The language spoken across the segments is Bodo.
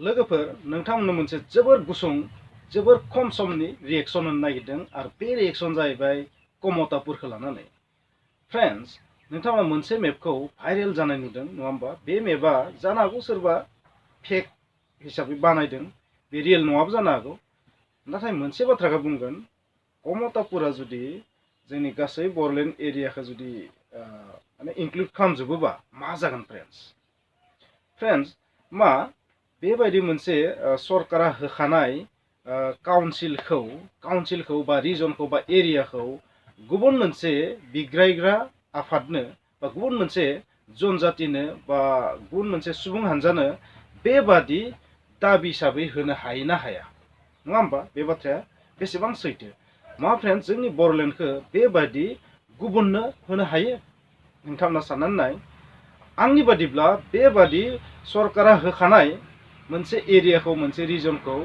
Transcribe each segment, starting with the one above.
लोगोफोर नोंथांमोननो मोनसे जोबोर गुसुं जोबोर खम समनि रिएक्शन होनो नागिरदों आरो बे रिएक्शन जाहैबाय कमतापुरखौ लानानै। फ्रेंड्स, नोंथांमोना मोनसे मेपखौ भाइरेल जानाय नुदों नङा होमबा? बे मेपआ जानो हागौ सोरबा फेक हिसाबै बानायदों, बे रियेल नङाबो जानो हागौ। नाथाय मोनसे बाथ्राखौ बुंगोन, कमतापुरा जुदि जोंनि गासै बरलेण्ड एरियाखौ जुदि माने इनक्लुड खालामजोबोबा मा जागोन फ्रेंड्स? मा बेबायदि मोनसे सरकारा होखानाय काउन्सिलखौ बा रिजनखौ बा एरियाखौ गुबुन मोनसे बिग्रायग्रा आफादनो बा गुबुन मोनसे जनजातिनो बा गुबुन मोनसे सुबुं हानजानो बेबादि दाबि हिसाबै होनो हायो ना हाया? नङा होमबा? बे बाथ्राया बेसेबां सैथो। मा फ्रेंड्स, जोंनि बरलेण्डखौ बेबादि गुबुननो होनो हायो? नोंथांमोना साननानै नाय। आंनि बादिब्ला बेबादि सरकारा होखानाय मोनसे एरियाखौ मोनसे रिजनखौ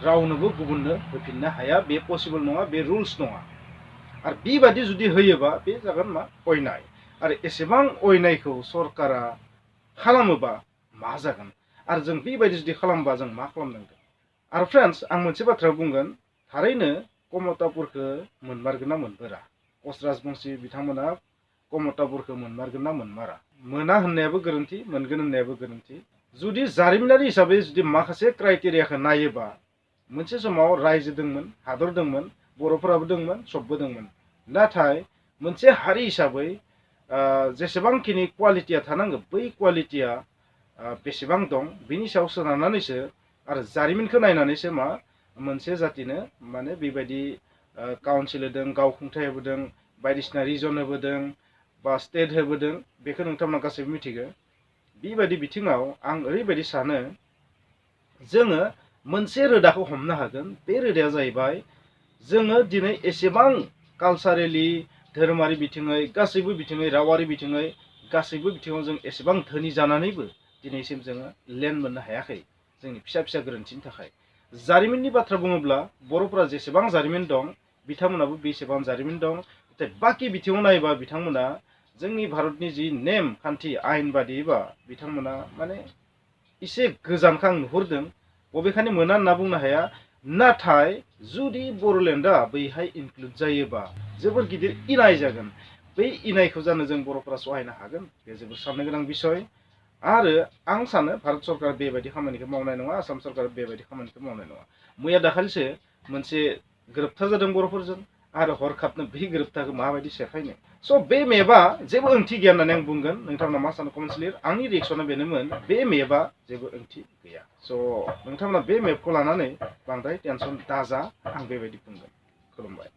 रावनोबो गुबुननो होफिननो हाया, बे पसिबल नङा, बे रुल्स नङा। आरो बेबादि जुदि होयोबा बे जागोन मा? अयनाय। आरो एसेबां अयनायखौ सरकारा खालामोबा मा जागोन? आरो जों बेबायदि जुदि खालामबा जों मा खालामनांगोन? आरो फ्रेंड्स, आं मोनसे बाथ्रा बुंगोन, थारैनो कमतापुरखौ मोनमारगोन ना मोनबोरा? कच राजबंसि बिथांमोना कमतापुरखौ मोनमारगोन ना मोनमारा? मोना होननायाबो गोरोन्थि, मोनगोन होननायाबो गोरोन्थि। जुदि जारिमिनारि हिसाबै जुदि माखासे क्राइटेरियाखौ नायोबा मोनसे समाव रायजो दंमोन, हादर दंमोन, बर'फोराबो दंमोन, सबबो दंमोन। नाथाय मोनसे हारि हिसाबै जेसेबांखिनि क्वालिटिया थानांगौ बै क्वालिटिया बेसेबां दं बिनि सायाव सोनारनानैसो आरो जारिमिनखौ नायनानैसो मा मोनसे जातिनो माने बेबायदि काउन्सिल होदों, गावखुंथाय होबोदों, बायदिसिना रिजन होबोदों बा स्टेट होबोदों। बेखौ नोंथांमोना गासैबो मिथिगौ। बेबायदि बिथिङाव आं ओरैबायदि सानो, जोङो मोनसे रोदाखौ हमनो हागोन। बे रोदाया जाहैबाय जोङो दिनै एसेबां कालसारेलि, धोरोमारि बिथिङै, गासैबो बिथिङै, रावारि बिथिङै, गासैबो बिथिङाव जों एसेबां धोनि जानानैबो दिनैसिम जोङो लेन्ड मोननो हायाखै, जोंनि फिसा फिसा गोरोन्थिनि थाखाय। जारिमिननि बाथ्रा बुङोब्ला बर'फोरा जेसेबां जारिमिन दं बिथांमोनाबो बेसेबां जारिमिन दं। नाथाय बाखि बिथिङाव नायोबा बिथांमोना जोंनि भारतनि जि नेम खान्थि आयेन बादियैबा बिथांमोना माने एसे गोजानखौ आं नुहुरदों। बबेखानि मोना होनना बुंनो हाया। नाथाय जुदि बर'लेण्डआ बैहाय इनक्लुड जायोबा जोबोर गिदिर इनाय जागोन। बै इनायखौ जानो जों बर'फोरा सहायनो हागोन? बे जोबोर साननो गोनां बिसय। आरो आं सानो भारत सरकारा बेबायदि खामानिखौ मावनाय नङा, आसाम सरकारा बेबायदि खामानिखौ मावनाय नङा। मैया दाखालिसो मोनसे गोरोबथा जादों बर'फोरजों, आरो हरखाबनो बे गोरोबथाखौ माबायदि सेफायनो? स' बे मेपआ जेबो ओंथि गैया होननानै आं बुंगोन। नोंथांमोना मा सानो कमेन्ट्स लिर। आंनि रिएक्सना बेनोमोन, बे मेपआ जेबो ओंथि गैया। स' नोंथांमोना बे मेपखौ लानानै बांद्राय टेनसन दाजा, आं बेबायदि बुंगोन। खुलुमबाय।